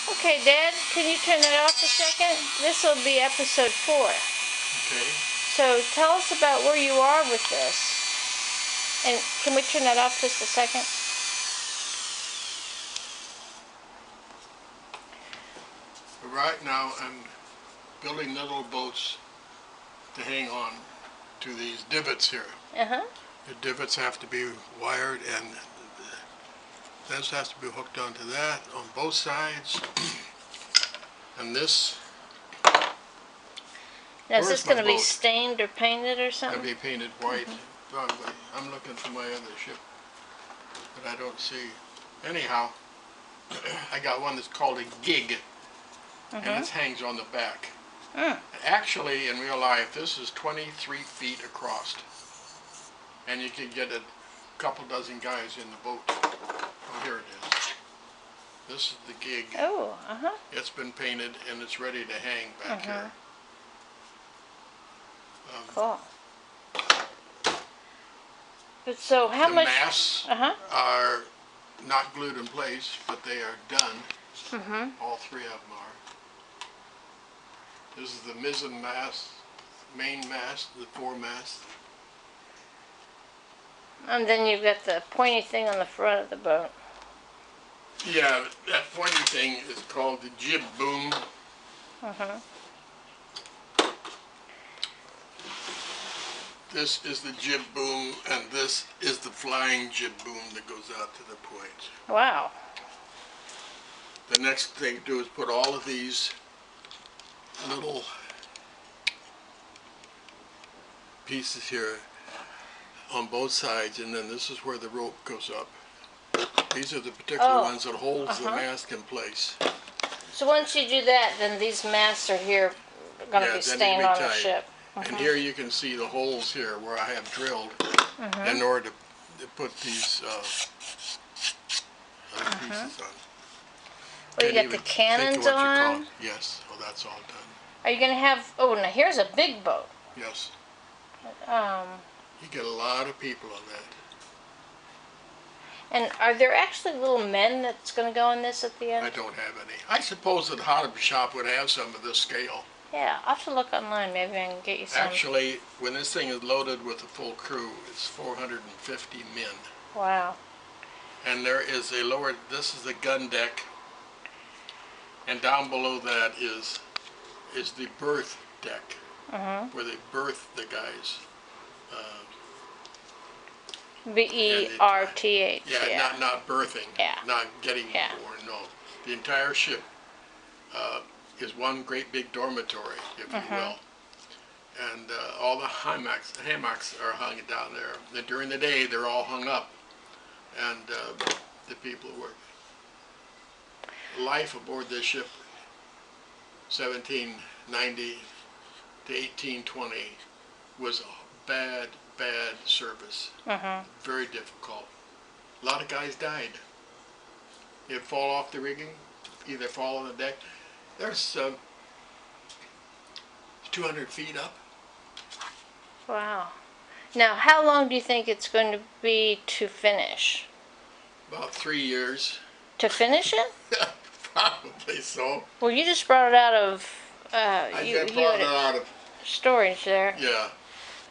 Okay, Dad, can you turn that off a second? This will be episode 4. Okay. So tell us about where you are with this. And can we turn that off just a second? Right now I'm building little boats to hang on to these divots here. Uh-huh. The divots have to be wired, and this has to be hooked onto that on both sides. And this, Now, is where's this my going to be boat? stained or painted or It'll something? be painted white. Probably. I'm looking for my other ship, but I don't see. Anyhow, I got one that's called a gig, and it hangs on the back. Actually, in real life, this is 23 feet across, and you can get a couple dozen guys in the boat. Oh, here it is. This is the gig. Oh, It's been painted and it's ready to hang back here. Cool. But so how The much? masts are not glued in place, but they are done. All three of them are. This is the mizzen mast, main mast, the foremast. And then you've got the pointy thing on the front of the boat. Yeah, that pointy thing is called the jib boom. This is the jib boom, and this is the flying jib boom that goes out to the point. Wow. The next thing to do is put all of these little pieces here on both sides, and then this is where the rope goes up. These are the particular ones that holds the mast in place. So once you do that, then these masts are here going to be staying on the ship. And here you can see the holes here where I have drilled in order to put these other pieces on. Well, you got the cannons on? Yes, well that's all done. Are you going to have, oh, now here's a big boat. Yes. Um, You get a lot of people on that. And are there actually little men that's going to go in this at the end? I don't have any. I suppose that hobby shop would have some of this scale. Yeah, I'll have to look online. Maybe I can get you some. Actually, when this thing is loaded with a full crew, it's 450 men. Wow. And there is a lower, this is the gun deck, and down below that is the berth deck, where they berth the guys. B-E-R-T-H. Yeah, not birthing, not getting Yeah. born, no. The entire ship is one great big dormitory, if you will. And all the hammocks are hung down there. And during the day, they're all hung up. And the people work. Life aboard this ship, 1790 to 1820, was a bad service. Very difficult. A lot of guys died. They'd fall off the rigging, either fall on the deck. There's 200 feet up. Wow. Now, how long do you think it's going to be to finish? About 3 years. To finish it? Probably so. Well, you just brought it out of I brought it out of storage there. Yeah.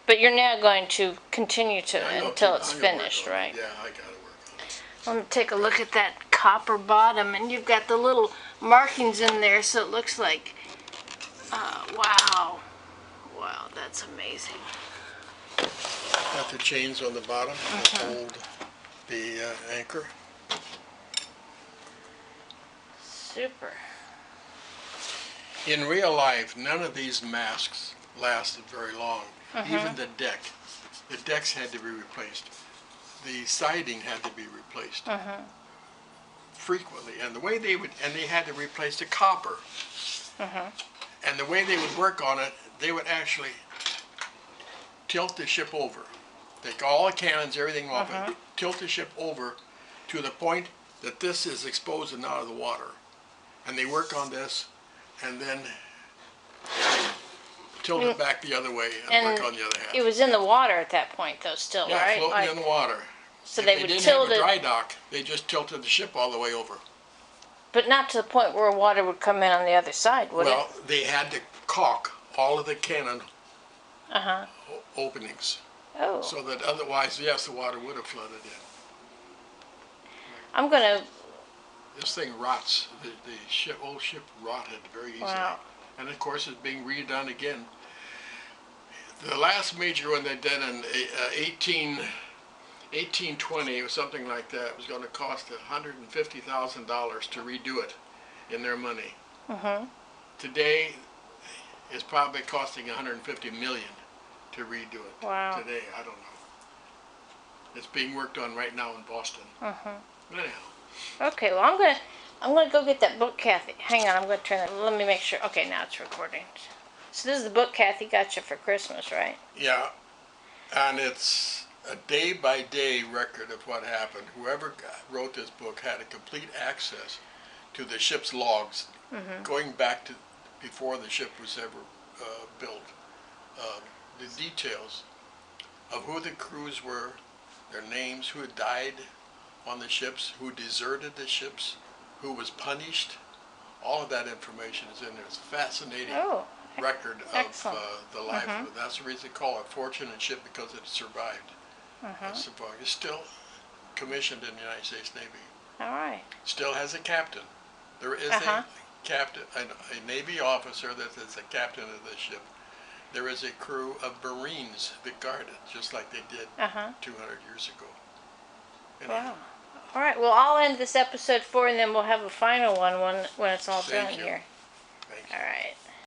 But you're now going to continue to until it's I'm gonna finished, work on it. right? Yeah, I gotta work on it. Let me take a look at that copper bottom, and you've got the little markings in there, so it looks like, wow, that's amazing. Got the chains on the bottom that hold the anchor. Super. In real life, none of these masks lasted very long. Even the deck. The decks had to be replaced. The siding had to be replaced frequently. And the way they had to replace the copper. And the way they would work on it, they would actually tilt the ship over. Take all the cannons, everything off it, tilt the ship over to the point that this is exposed and out of the water. And they work on this, and then tilt it back the other way and work on the other half. It was in the water at that point, though, still, right? Yeah, floating in the water. So if they they would didn't tilt have a it. dry dock, they just tilted the ship all the way over. But not to the point where water would come in on the other side, would Well, they had to caulk all of the cannon it? Uh-huh. openings, Oh. so that otherwise, yes, the water would have flooded in. I'm gonna, This thing rots. The old ship rotted very easily. wow. And of course, it's being redone again. The last major one they did in 1820 or something like that was going to cost $150,000 to redo it in their money. Mm-hmm. Today, it's probably costing $150 million to redo it. Wow. Today, I don't know. It's being worked on right now in Boston. Mm-hmm. Anyhow. Okay, well, I'm gonna go get that book, Kathy. Hang on, I'm gonna turn it. Let me make sure. Okay, now it's recording. So this is the book Kathy got you for Christmas, right? Yeah, and it's a day-by-day record of what happened. Whoever wrote this book had a complete access to the ship's logs, going back to before the ship was ever built. The details of who the crews were, their names, who had died on the ships, who deserted the ships, who was punished. All of that information is in there. It's a fascinating record of the life of it. That's the reason they call it a fortunate ship, because it survived. It's still commissioned in the United States Navy. All right. Still has a captain. There is a captain, a Navy officer that is the captain of the ship. There is a crew of Marines that guard it, just like they did 200 years ago. Wow. All right. Well, I'll end this episode 4, and then we'll have a final one when it's all done here. Thank you. All right.